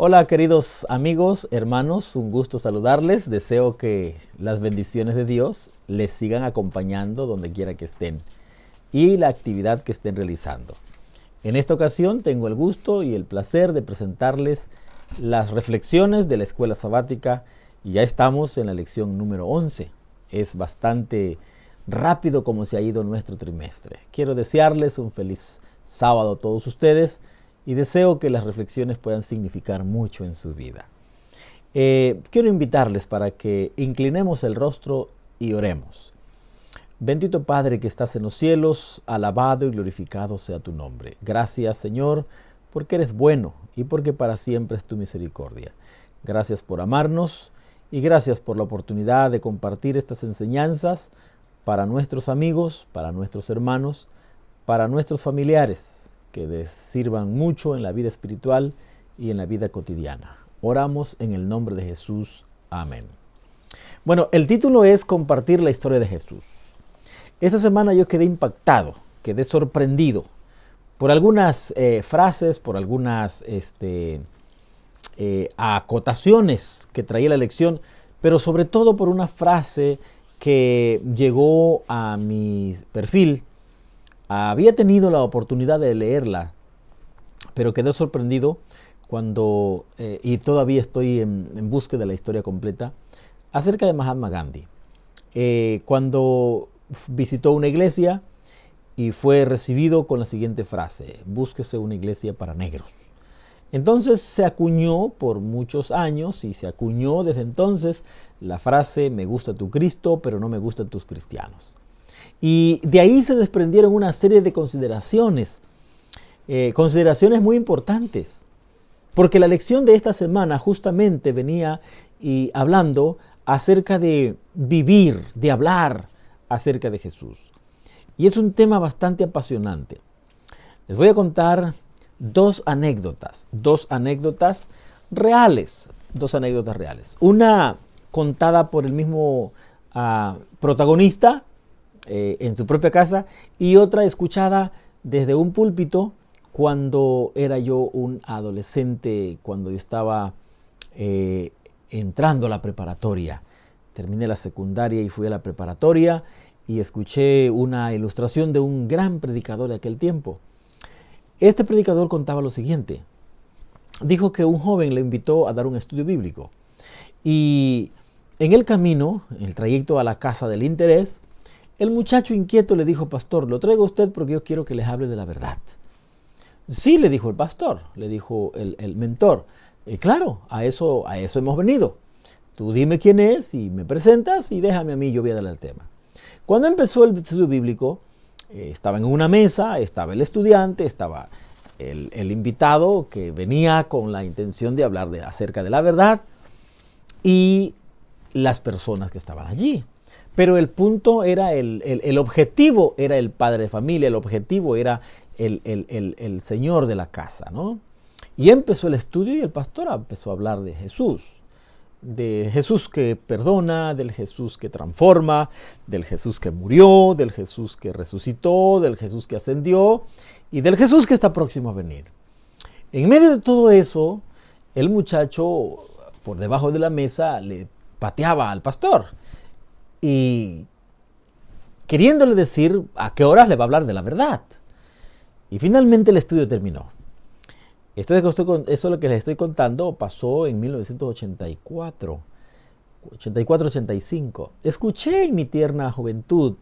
Hola queridos amigos, hermanos, un gusto saludarles. Deseo que las bendiciones de Dios les sigan acompañando donde quiera que estén y la actividad que estén realizando. En esta ocasión tengo el gusto y el placer de presentarles las reflexiones de la escuela sabática y ya estamos en la lección número 11. Es bastante rápido como se ha ido nuestro trimestre. Quiero desearles un feliz sábado a todos ustedes y deseo que las reflexiones puedan significar mucho en su vida. Quiero invitarles para que inclinemos el rostro y oremos. Bendito Padre que estás en los cielos, alabado y glorificado sea tu nombre. Gracias, Señor, porque eres bueno y porque para siempre es tu misericordia. Gracias por amarnos y gracias por la oportunidad de compartir estas enseñanzas para nuestros amigos, para nuestros hermanos, para nuestros familiares, que les sirvan mucho en la vida espiritual y en la vida cotidiana. Oramos en el nombre de Jesús. Amén. Bueno, el título es Compartir la historia de Jesús. Esta semana yo quedé impactado, quedé sorprendido por algunas frases, por algunas acotaciones que traía la lección, pero sobre todo por una frase que llegó a mi perfil. Había tenido la oportunidad de leerla, pero quedé sorprendido cuando, y todavía estoy en búsqueda de la historia completa, acerca de Mahatma Gandhi. Cuando visitó una iglesia y fue recibido con la siguiente frase: búsquese una iglesia para negros. Entonces se acuñó por muchos años y se acuñó desde entonces la frase: me gusta tu Cristo, pero no me gustan tus cristianos. Y de ahí se desprendieron una serie de consideraciones muy importantes, porque la lección de esta semana justamente venía hablando acerca de vivir, de hablar acerca de Jesús. Y es un tema bastante apasionante. Les voy a contar dos anécdotas reales. Una contada por el mismo protagonista, en su propia casa, y otra escuchada desde un púlpito cuando era yo un adolescente, cuando yo estaba entrando a la preparatoria. Terminé la secundaria y fui a la preparatoria y escuché una ilustración de un gran predicador de aquel tiempo. Este predicador contaba lo siguiente. Dijo que un joven le invitó a dar un estudio bíblico y en el camino, en el trayecto a la casa del interés, el muchacho inquieto le dijo: pastor, lo traigo a usted porque yo quiero que les hable de la verdad. Sí, le dijo el pastor, le dijo el mentor. Claro, a eso hemos venido. Tú dime quién es y me presentas y déjame a mí, yo voy a darle el tema. Cuando empezó el estudio bíblico, estaba en una mesa, estaba el estudiante, estaba el invitado que venía con la intención de hablar acerca de la verdad y las personas que estaban allí. Pero el punto era, el objetivo era el padre de familia, el objetivo era el señor de la casa, ¿no? Y empezó el estudio y el pastor empezó a hablar de Jesús que perdona, del Jesús que transforma, del Jesús que murió, del Jesús que resucitó, del Jesús que ascendió y del Jesús que está próximo a venir. En medio de todo eso, el muchacho por debajo de la mesa le pateaba al pastor y queriéndole decir a qué horas le va a hablar de la verdad. Y finalmente el estudio terminó. Eso lo que les estoy contando pasó en 1984-85. Escuché en mi tierna juventud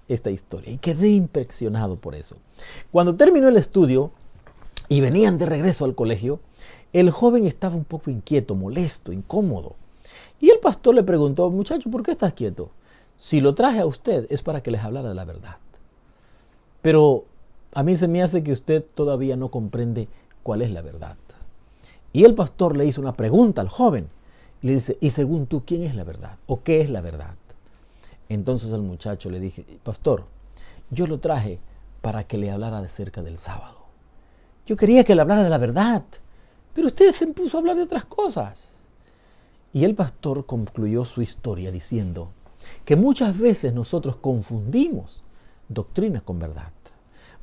esta historia y quedé impresionado por eso. Cuando terminó el estudio y venían de regreso al colegio, el joven estaba un poco inquieto, molesto, incómodo. Y el pastor le preguntó: muchacho, ¿por qué estás quieto? Si lo traje a usted es para que les hablara de la verdad. Pero a mí se me hace que usted todavía no comprende cuál es la verdad. Y el pastor le hizo una pregunta al joven. Le dice: ¿y según tú quién es la verdad? ¿O qué es la verdad? Entonces el muchacho le dije: pastor, yo lo traje para que le hablara acerca del sábado. Yo quería que le hablara de la verdad, pero usted se puso a hablar de otras cosas. Y el pastor concluyó su historia diciendo que muchas veces nosotros confundimos doctrina con verdad.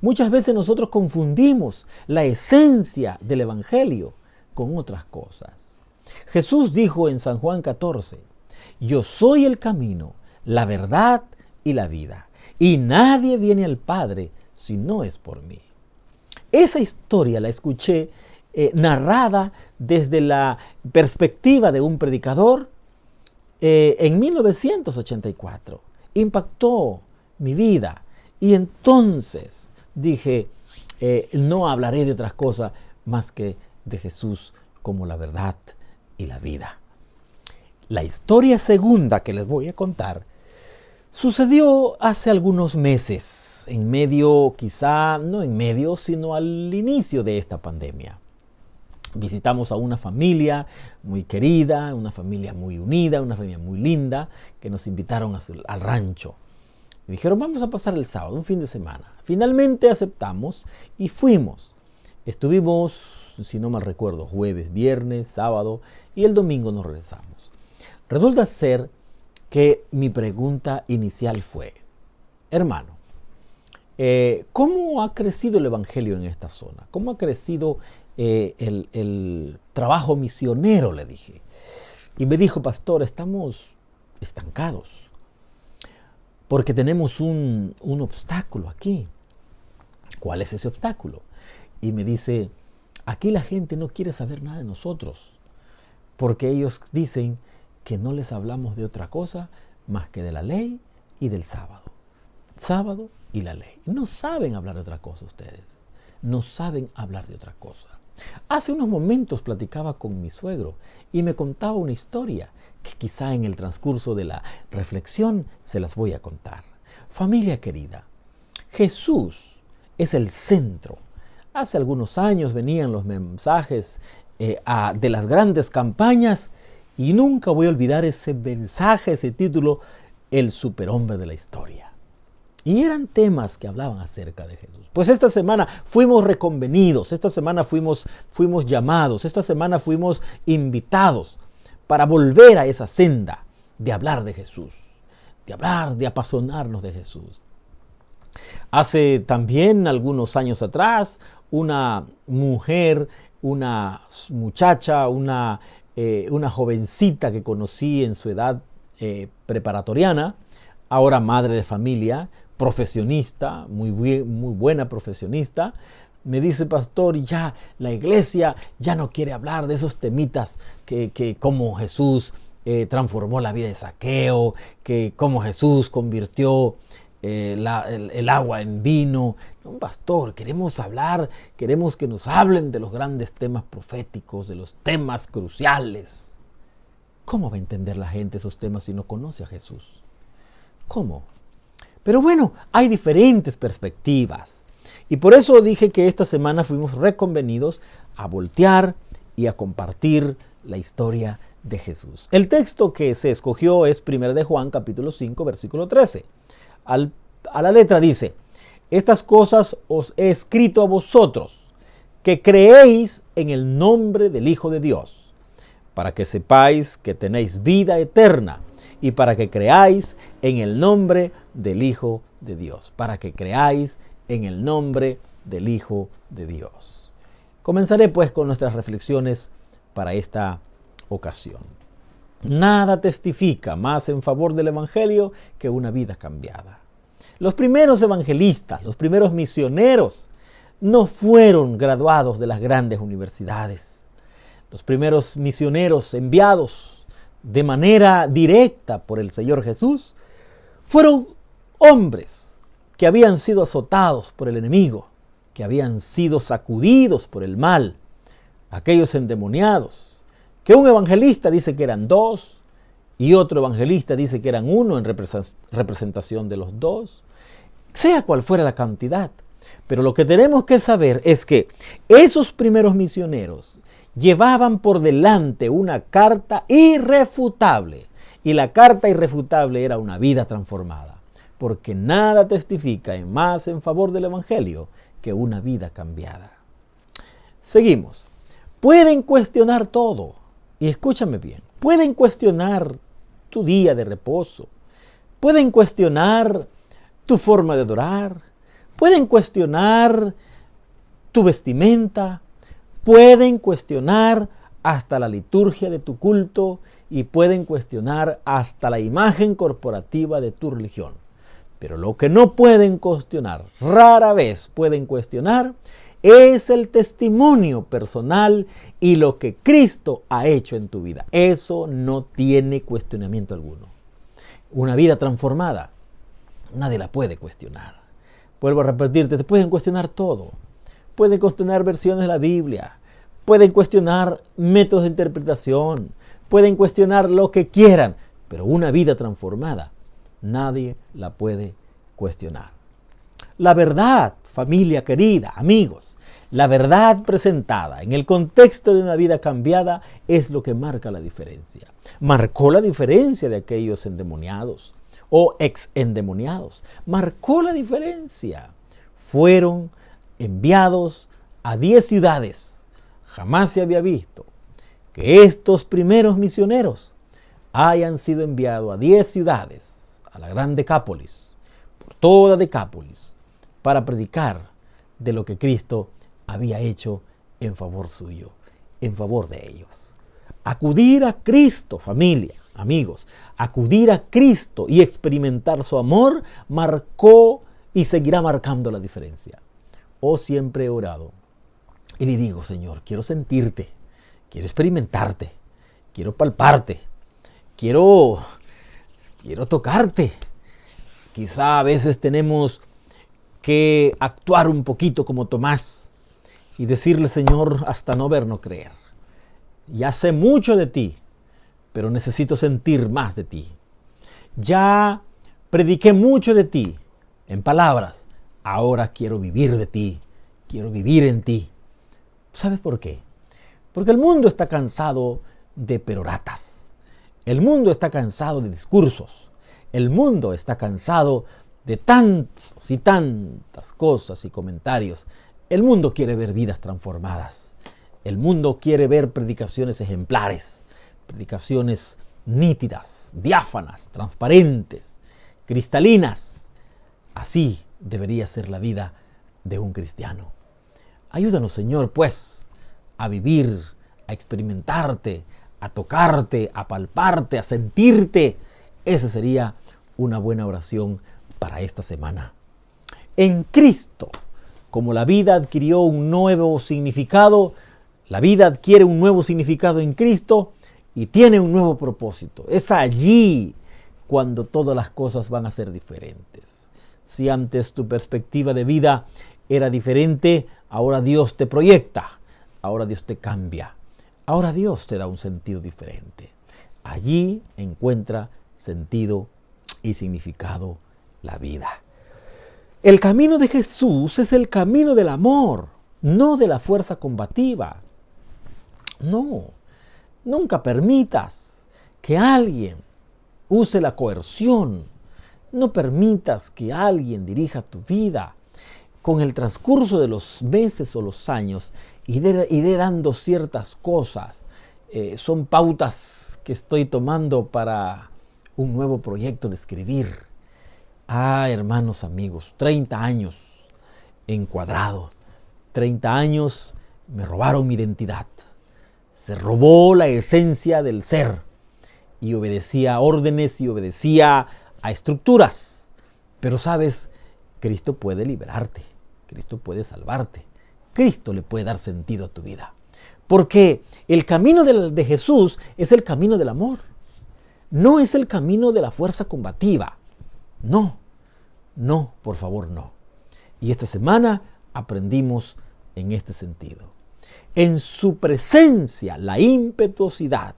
Muchas veces nosotros confundimos la esencia del evangelio con otras cosas. Jesús dijo en San Juan 14, yo soy el camino, la verdad y la vida, y nadie viene al Padre si no es por mí. Esa historia la escuché narrada desde la perspectiva de un predicador en 1984. Impactó mi vida y entonces dije, no hablaré de otras cosas más que de Jesús como la verdad y la vida. La historia segunda que les voy a contar sucedió hace algunos meses, en medio, quizá no en medio, sino al inicio de esta pandemia. Visitamos a una familia muy querida, una familia muy unida, una familia muy linda, que nos invitaron al rancho. Y dijeron, vamos a pasar el sábado, un fin de semana. Finalmente aceptamos y fuimos. Estuvimos, si no mal recuerdo, jueves, viernes, sábado y el domingo nos regresamos. Resulta ser que mi pregunta inicial fue, hermano, ¿cómo ha crecido el evangelio en esta zona? ¿Cómo ha crecido el trabajo misionero? Le dije. Y me dijo, pastor, estamos estancados porque tenemos un obstáculo aquí. ¿Cuál es ese obstáculo? Y me dice, aquí la gente no quiere saber nada de nosotros porque ellos dicen que no les hablamos de otra cosa más que de la ley y del sábado. Sábado y la ley. No saben hablar de otra cosa ustedes. No saben hablar de otra cosa. Hace unos momentos platicaba con mi suegro y me contaba una historia que quizá en el transcurso de la reflexión se las voy a contar. Familia querida, Jesús es el centro. Hace algunos años venían los mensajes de las grandes campañas y nunca voy a olvidar ese mensaje, ese título, El superhombre de la historia. Y eran temas que hablaban acerca de Jesús. Pues esta semana fuimos reconvenidos, esta semana fuimos llamados, esta semana fuimos invitados para volver a esa senda de hablar de Jesús, de hablar, de apasionarnos de Jesús. Hace también algunos años atrás, una mujer, una muchacha, una jovencita que conocí en su edad preparatoriana, ahora madre de familia, profesionista, muy buena profesionista, me dice, pastor, ya la iglesia ya no quiere hablar de esos temitas que cómo Jesús transformó la vida de Zaqueo, que cómo Jesús convirtió el agua en vino. No, pastor, queremos hablar, queremos que nos hablen de los grandes temas proféticos, de los temas cruciales. ¿Cómo va a entender la gente esos temas si no conoce a Jesús? ¿Cómo? Pero bueno, hay diferentes perspectivas. Y por eso dije que esta semana fuimos reconvenidos a voltear y a compartir la historia de Jesús. El texto que se escogió es 1 de Juan, capítulo 5, versículo 13. A la letra dice, estas cosas os he escrito a vosotros, que creéis en el nombre del Hijo de Dios, para que sepáis que tenéis vida eterna y para que creáis en el nombre del Hijo de Dios. Para que creáis en el nombre del Hijo de Dios. Comenzaré pues con nuestras reflexiones para esta ocasión. Nada testifica más en favor del Evangelio que una vida cambiada. Los primeros evangelistas, los primeros misioneros, no fueron graduados de las grandes universidades. Los primeros misioneros enviados de manera directa por el Señor Jesús fueron hombres que habían sido azotados por el enemigo, que habían sido sacudidos por el mal, aquellos endemoniados, que un evangelista dice que eran 2 y otro evangelista dice que eran 1 en representación de los 2, sea cual fuera la cantidad. Pero lo que tenemos que saber es que esos primeros misioneros llevaban por delante una carta irrefutable, y la carta irrefutable era una vida transformada, porque nada testifica más en favor del Evangelio que una vida cambiada. Seguimos. Pueden cuestionar todo, y escúchame bien, pueden cuestionar tu día de reposo, pueden cuestionar tu forma de adorar, pueden cuestionar tu vestimenta, Pueden cuestionar hasta la liturgia de tu culto y pueden cuestionar hasta la imagen corporativa de tu religión. Pero lo que no pueden cuestionar, rara vez pueden cuestionar, es el testimonio personal y lo que Cristo ha hecho en tu vida. Eso no tiene cuestionamiento alguno. Una vida transformada, nadie la puede cuestionar. Vuelvo a repetirte, te pueden cuestionar todo. Pueden cuestionar versiones de la Biblia, pueden cuestionar métodos de interpretación, pueden cuestionar lo que quieran, pero una vida transformada, nadie la puede cuestionar. La verdad, familia querida, amigos, la verdad presentada en el contexto de una vida cambiada es lo que marca la diferencia. Marcó la diferencia de aquellos endemoniados o ex-endemoniados. Marcó la diferencia. Fueron enviados a 10 ciudades. Jamás se había visto que estos primeros misioneros hayan sido enviados a 10 ciudades, a la gran Decápolis, por toda Decápolis, para predicar de lo que Cristo había hecho en favor suyo, en favor de ellos. Acudir a Cristo, familia, amigos, acudir a Cristo y experimentar su amor marcó y seguirá marcando la diferencia. Oh, siempre he orado y le digo, Señor, quiero sentirte, quiero experimentarte, quiero palparte, quiero tocarte. Quizá a veces tenemos que actuar un poquito como Tomás y decirle, Señor, hasta no ver, no creer. Ya sé mucho de ti, pero necesito sentir más de ti. Ya prediqué mucho de ti en palabras. Ahora quiero vivir de ti, quiero vivir en ti. ¿Sabes por qué? Porque el mundo está cansado de peroratas. El mundo está cansado de discursos. El mundo está cansado de tantas y tantas cosas y comentarios. El mundo quiere ver vidas transformadas. El mundo quiere ver predicaciones ejemplares, predicaciones nítidas, diáfanas, transparentes, cristalinas. Así debería ser la vida de un cristiano. Ayúdanos, Señor, pues, a vivir, a experimentarte, a tocarte, a palparte, a sentirte. Esa sería una buena oración para esta semana. En Cristo, como la vida adquirió un nuevo significado, la vida adquiere un nuevo significado en Cristo y tiene un nuevo propósito. Es allí cuando todas las cosas van a ser diferentes. Si antes tu perspectiva de vida era diferente, ahora Dios te proyecta, ahora Dios te cambia, ahora Dios te da un sentido diferente. Allí encuentra sentido y significado la vida. El camino de Jesús es el camino del amor, no de la fuerza combativa. No, nunca permitas que alguien use la coerción. No permitas que alguien dirija tu vida. Con el transcurso de los meses o los años, iré dando ciertas cosas. Son pautas que estoy tomando para un nuevo proyecto de escribir. Hermanos, amigos, 30 años encuadrado. 30 años me robaron mi identidad. Se robó la esencia del ser. Y obedecía a órdenes y obedecía a estructuras. Pero sabes, Cristo puede liberarte. Cristo puede salvarte. Cristo le puede dar sentido a tu vida. Porque el camino de Jesús es el camino del amor. No es el camino de la fuerza combativa. No, por favor, no. Y esta semana aprendimos en este sentido. En su presencia, la impetuosidad,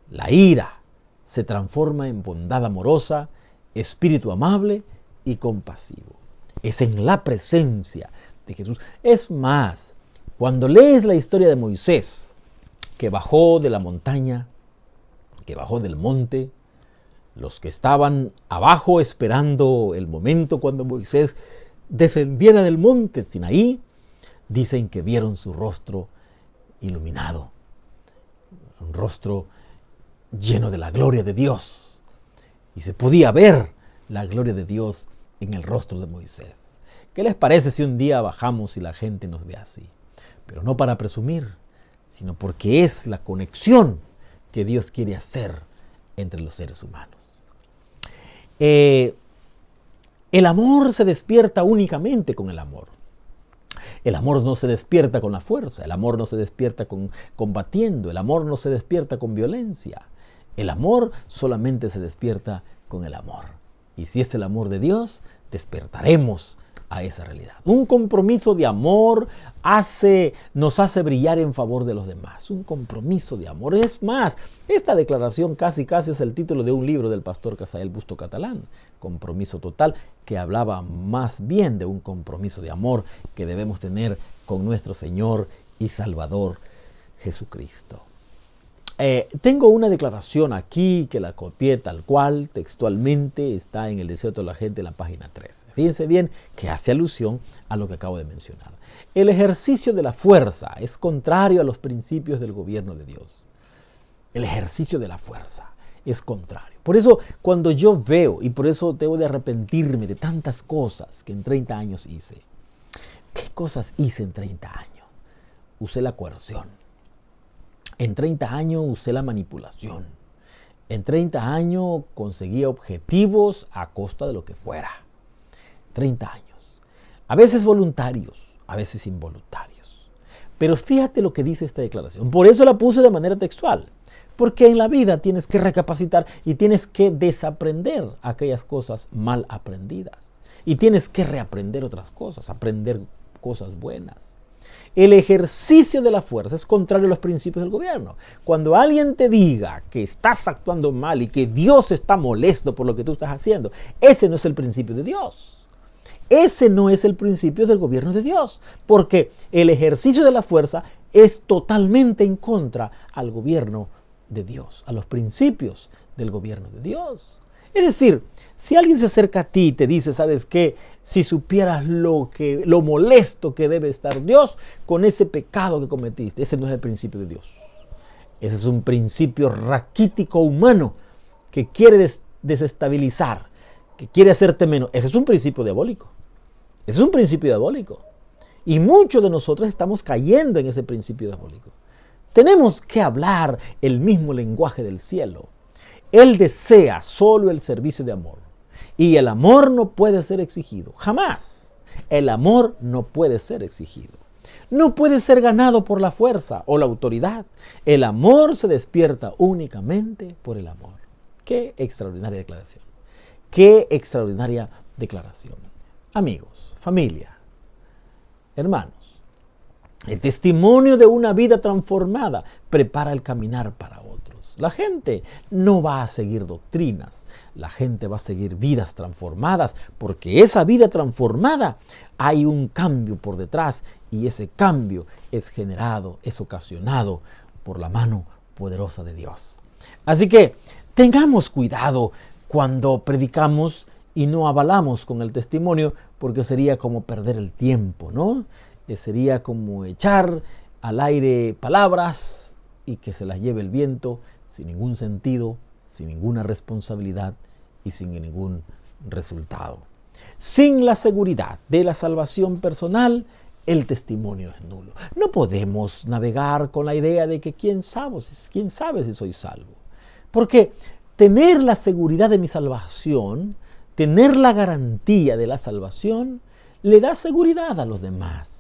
la ira, se transforma en bondad amorosa, espíritu amable y compasivo. Es en la presencia de Jesús. Es más, cuando lees la historia de Moisés, que bajó de la montaña, que bajó del monte, los que estaban abajo esperando el momento cuando Moisés descendiera del monte Sinaí, dicen que vieron su rostro iluminado, un rostro lleno de la gloria de Dios. Y se podía ver la gloria de Dios en el rostro de Moisés. ¿Qué les parece si un día bajamos y la gente nos ve así? pero no para presumir, sino porque es la conexión que Dios quiere hacer entre los seres humanos. El amor se despierta únicamente con el amor. El amor no se despierta con la fuerza, el amor no se despierta combatiendo, el amor no se despierta con violencia. El amor solamente se despierta con el amor. Y si es el amor de Dios, despertaremos a esa realidad. Un compromiso de amor nos hace brillar en favor de los demás. Un compromiso de amor. Es más, esta declaración casi es el título de un libro del pastor Casael Busto Catalán, Compromiso Total, que hablaba más bien de un compromiso de amor que debemos tener con nuestro Señor y Salvador Jesucristo. Tengo una declaración aquí que la copié tal cual, textualmente, está en el Deseo de toda la gente en la página 13. Fíjense bien que hace alusión a lo que acabo de mencionar. El ejercicio de la fuerza es contrario a los principios del gobierno de Dios. El ejercicio de la fuerza es contrario. Por eso cuando yo veo, y por eso debo de arrepentirme de tantas cosas que en 30 años hice. ¿Qué cosas hice en 30 años? Usé la coerción. En 30 años usé la manipulación. En 30 años conseguí objetivos a costa de lo que fuera. 30 años. A veces voluntarios, a veces involuntarios. Pero fíjate lo que dice esta declaración. Por eso la puse de manera textual. Porque en la vida tienes que recapacitar y tienes que desaprender aquellas cosas mal aprendidas. Y tienes que reaprender otras cosas, aprender cosas buenas. El ejercicio de la fuerza es contrario a los principios del gobierno. Cuando alguien te diga que estás actuando mal y que Dios está molesto por lo que tú estás haciendo, ese no es el principio de Dios. Ese no es el principio del gobierno de Dios, porque el ejercicio de la fuerza es totalmente en contra al gobierno de Dios, a los principios del gobierno de Dios. Es decir, si alguien se acerca a ti y te dice, ¿sabes qué? Si supieras lo molesto que debe estar Dios con ese pecado que cometiste, ese no es el principio de Dios. Ese es un principio raquítico humano que quiere desestabilizar, que quiere hacerte menos. Ese es un principio diabólico. Ese es un principio diabólico. Y muchos de nosotros estamos cayendo en ese principio diabólico. Tenemos que hablar el mismo lenguaje del cielo. Él desea solo el servicio de amor. Y el amor no puede ser exigido. Jamás. El amor no puede ser exigido. No puede ser ganado por la fuerza o la autoridad. El amor se despierta únicamente por el amor. Qué extraordinaria declaración. Qué extraordinaria declaración. Amigos, familia, hermanos. El testimonio de una vida transformada prepara el caminar para otros. La gente no va a seguir doctrinas, la gente va a seguir vidas transformadas, porque esa vida transformada hay un cambio por detrás y ese cambio es generado, es ocasionado por la mano poderosa de Dios. Así que tengamos cuidado cuando predicamos y no avalamos con el testimonio, porque sería como perder el tiempo, ¿no? Sería como echar al aire palabras y que se las lleve el viento sin ningún sentido, sin ninguna responsabilidad y sin ningún resultado. Sin la seguridad de la salvación personal, el testimonio es nulo. No podemos navegar con la idea de que quién sabe si soy salvo. Porque tener la seguridad de mi salvación, tener la garantía de la salvación, le da seguridad a los demás.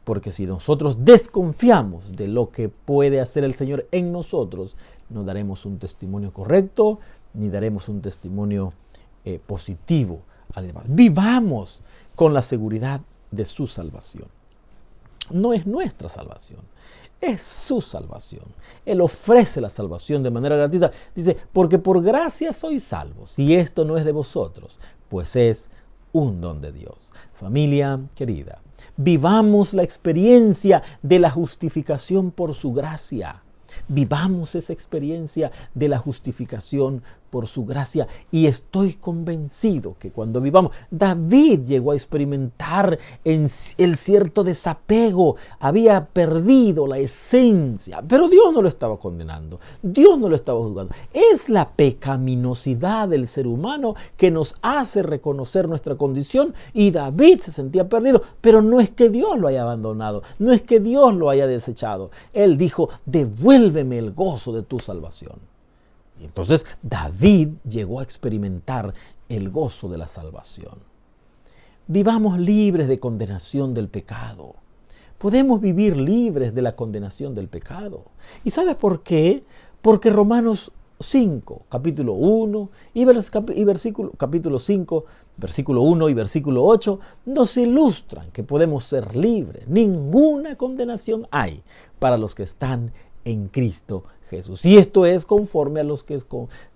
Porque si nosotros desconfiamos de lo que puede hacer el Señor en nosotros, no daremos un testimonio correcto, ni daremos un testimonio positivo al demás. Vivamos con la seguridad de su salvación. No es nuestra salvación, es su salvación. Él ofrece la salvación de manera gratuita. Dice, porque por gracia sois salvos, y esto no es de vosotros, pues es un don de Dios. Familia querida, vivamos la experiencia de la justificación por su gracia. Vivamos esa experiencia de la justificación por su gracia, y estoy convencido que cuando vivamos, David llegó a experimentar el cierto desapego, había perdido la esencia, pero Dios no lo estaba condenando, Dios no lo estaba juzgando. Es la pecaminosidad del ser humano que nos hace reconocer nuestra condición, y David se sentía perdido, pero no es que Dios lo haya abandonado, no es que Dios lo haya desechado. Él dijo: devuélveme el gozo de tu salvación. Y entonces David llegó a experimentar el gozo de la salvación. Vivamos libres de condenación del pecado. Podemos vivir libres de la condenación del pecado. ¿Y sabes por qué? Porque Romanos 5, capítulo 1 capítulo 5, versículo 1 y versículo 8 nos ilustran que podemos ser libres. Ninguna condenación hay para los que están en Cristo Jesús. Y esto es conforme a los que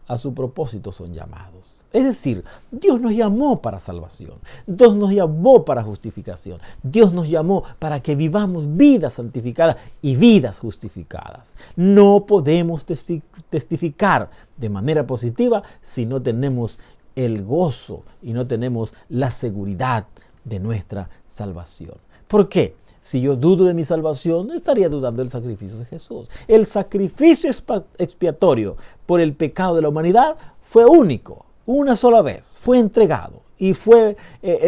a su propósito son llamados. Es decir, Dios nos llamó para salvación. Dios nos llamó para justificación. Dios nos llamó para que vivamos vidas santificadas y vidas justificadas. No podemos testificar de manera positiva si no tenemos el gozo y no tenemos la seguridad de nuestra salvación. ¿Por qué? Si yo dudo de mi salvación, no estaría dudando del sacrificio de Jesús. El sacrificio expiatorio por el pecado de la humanidad fue único, una sola vez. Fue entregado y fue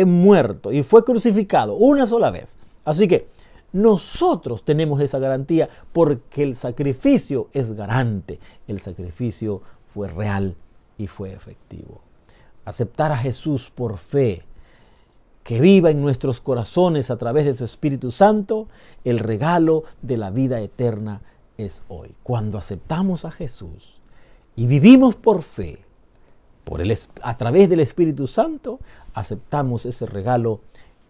muerto y fue crucificado una sola vez. Así que nosotros tenemos esa garantía porque el sacrificio es garante. El sacrificio fue real y fue efectivo. Aceptar a Jesús por fe, que viva en nuestros corazones a través de su Espíritu Santo, el regalo de la vida eterna es hoy. Cuando aceptamos a Jesús y vivimos por fe, a través del Espíritu Santo, aceptamos ese regalo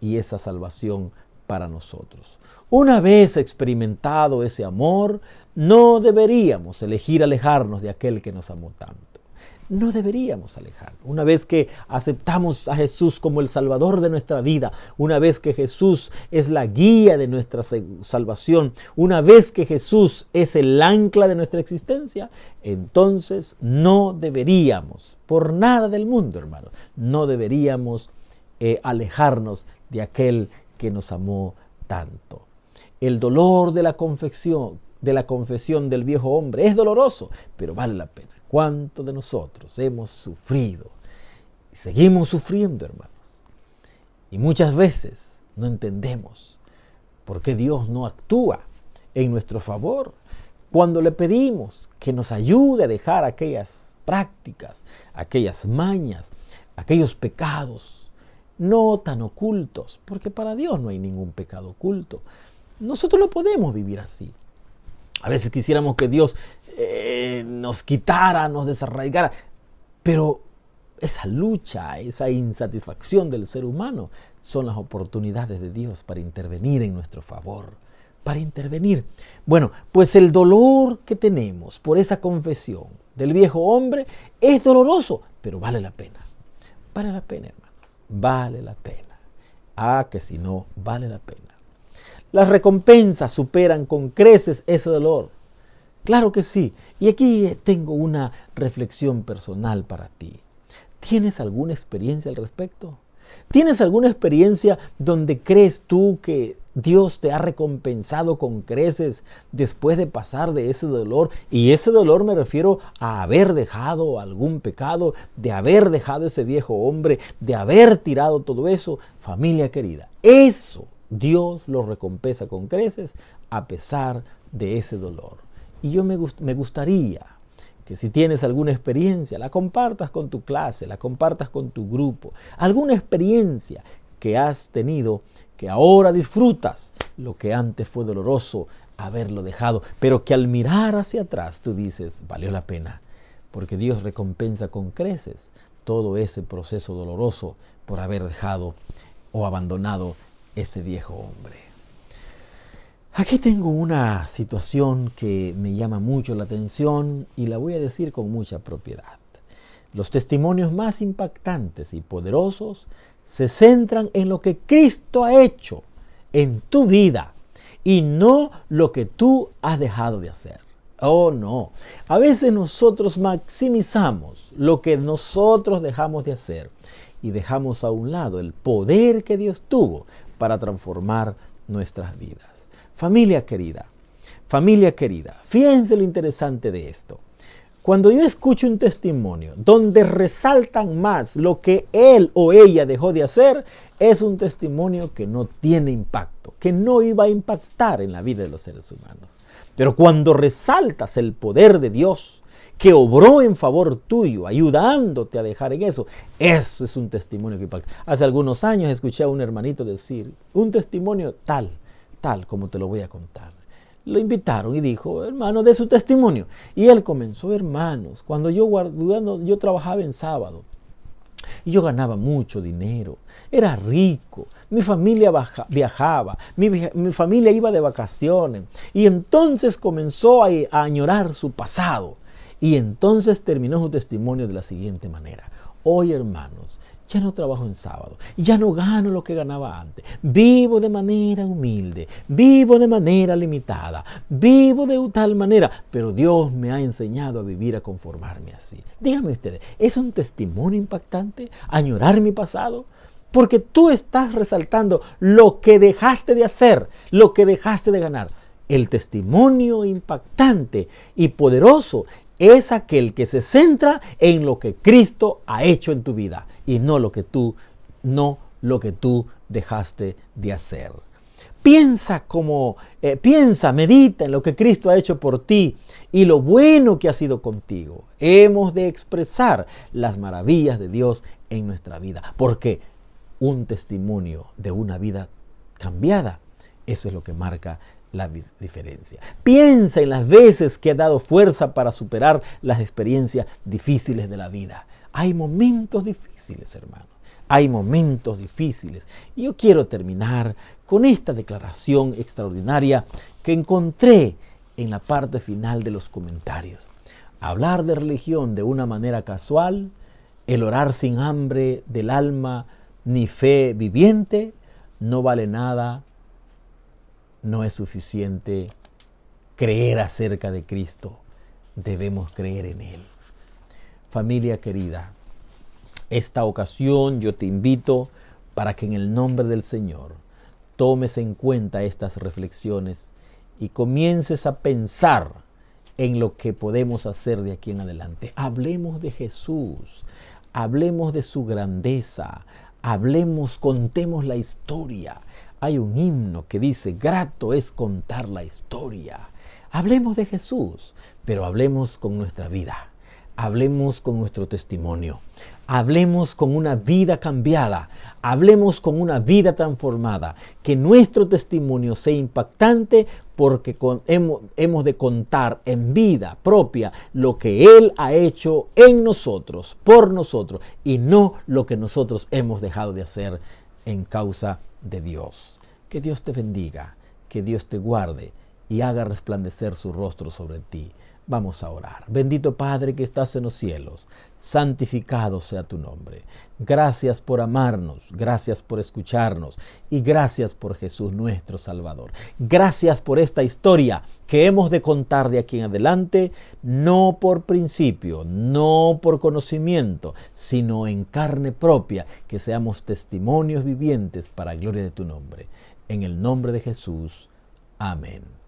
y esa salvación para nosotros. Una vez experimentado ese amor, no deberíamos elegir alejarnos de aquel que nos amó tanto. No deberíamos alejarnos. Una vez que aceptamos a Jesús como el Salvador de nuestra vida, una vez que Jesús es la guía de nuestra salvación, una vez que Jesús es el ancla de nuestra existencia, entonces no deberíamos, por nada del mundo, hermanos, no deberíamos alejarnos de aquel que nos amó tanto. El dolor de la confesión del viejo hombre es doloroso, pero vale la pena. ¿Cuánto de nosotros hemos sufrido? Y seguimos sufriendo, hermanos. Y muchas veces no entendemos por qué Dios no actúa en nuestro favor cuando le pedimos que nos ayude a dejar aquellas prácticas, aquellas mañas, aquellos pecados no tan ocultos, porque para Dios no hay ningún pecado oculto. Nosotros lo podemos vivir así. A veces quisiéramos que Dios nos quitara, nos desarraigara, pero esa lucha, esa insatisfacción del ser humano son las oportunidades de Dios para intervenir en nuestro favor, para intervenir. Bueno, pues el dolor que tenemos por esa confesión del viejo hombre es doloroso, pero vale la pena. Vale la pena, hermanos, vale la pena. Que si no, vale la pena. Las recompensas superan con creces ese dolor. Claro que sí. Y aquí tengo una reflexión personal para ti. ¿Tienes alguna experiencia al respecto? ¿Tienes alguna experiencia donde crees tú que Dios te ha recompensado con creces después de pasar de ese dolor? Y ese dolor me refiero a haber dejado algún pecado, de haber dejado ese viejo hombre, de haber tirado todo eso. Familia querida, eso Dios lo recompensa con creces a pesar de ese dolor. Y yo me gustaría que si tienes alguna experiencia, la compartas con tu clase, la compartas con tu grupo. Alguna experiencia que has tenido, que ahora disfrutas, lo que antes fue doloroso haberlo dejado, pero que al mirar hacia atrás tú dices, valió la pena, porque Dios recompensa con creces todo ese proceso doloroso por haber dejado o abandonado ese viejo hombre. Aquí tengo una situación que me llama mucho la atención y la voy a decir con mucha propiedad. Los testimonios más impactantes y poderosos se centran en lo que Cristo ha hecho en tu vida y no lo que tú has dejado de hacer. Oh, no. A veces nosotros maximizamos lo que nosotros dejamos de hacer y dejamos a un lado el poder que Dios tuvo para transformar nuestras vidas. Familia querida, fíjense lo interesante de esto. Cuando yo escucho un testimonio donde resaltan más lo que él o ella dejó de hacer, es un testimonio que no tiene impacto, que no iba a impactar en la vida de los seres humanos. Pero cuando resaltas el poder de Dios, que obró en favor tuyo, ayudándote a dejar en eso es un testimonio que impacta. Hace algunos años escuché a un hermanito decir, un testimonio tal como te lo voy a contar. Lo invitaron y dijo, hermano, de su testimonio. Y él comenzó, hermanos, cuando yo trabajaba en sábado, y yo ganaba mucho dinero, era rico, mi familia viajaba, mi familia iba de vacaciones. Y entonces comenzó a añorar su pasado. Y entonces terminó su testimonio de la siguiente manera. Hoy, hermanos, ya no trabajo en sábado, ya no gano lo que ganaba antes. Vivo de manera humilde, vivo de manera limitada, vivo de tal manera, pero Dios me ha enseñado a vivir, a conformarme así. Díganme ustedes, ¿es un testimonio impactante añorar mi pasado? Porque tú estás resaltando lo que dejaste de hacer, lo que dejaste de ganar. El testimonio impactante y poderoso es aquel que se centra en lo que Cristo ha hecho en tu vida y no lo que tú dejaste de hacer. Piensa, medita en lo que Cristo ha hecho por ti y lo bueno que ha sido contigo. Hemos de expresar las maravillas de Dios en nuestra vida, porque un testimonio de una vida cambiada, eso es lo que marca la diferencia. Piensa en las veces que ha dado fuerza para superar las experiencias difíciles de la vida. Hay momentos difíciles, hermano. Hay momentos difíciles. Y yo quiero terminar con esta declaración extraordinaria que encontré en la parte final de los comentarios. Hablar de religión de una manera casual, el orar sin hambre del alma ni fe viviente, no vale nada. No es suficiente creer acerca de Cristo, debemos creer en Él. Familia querida, esta ocasión yo te invito para que en el nombre del Señor tomes en cuenta estas reflexiones y comiences a pensar en lo que podemos hacer de aquí en adelante. Hablemos de Jesús, hablemos de su grandeza, contemos la historia. Hay un himno que dice, grato es contar la historia. Hablemos de Jesús, pero hablemos con nuestra vida. Hablemos con nuestro testimonio. Hablemos con una vida cambiada. Hablemos con una vida transformada. Que nuestro testimonio sea impactante porque hemos de contar en vida propia lo que Él ha hecho en nosotros, por nosotros, y no lo que nosotros hemos dejado de hacer en causa de Dios. Que Dios te bendiga, que Dios te guarde y haga resplandecer su rostro sobre ti. Vamos a orar. Bendito Padre que estás en los cielos, santificado sea tu nombre. Gracias por amarnos, gracias por escucharnos y gracias por Jesús nuestro Salvador. Gracias por esta historia que hemos de contar de aquí en adelante, no por principio, no por conocimiento, sino en carne propia, que seamos testimonios vivientes para gloria de tu nombre. En el nombre de Jesús. Amén.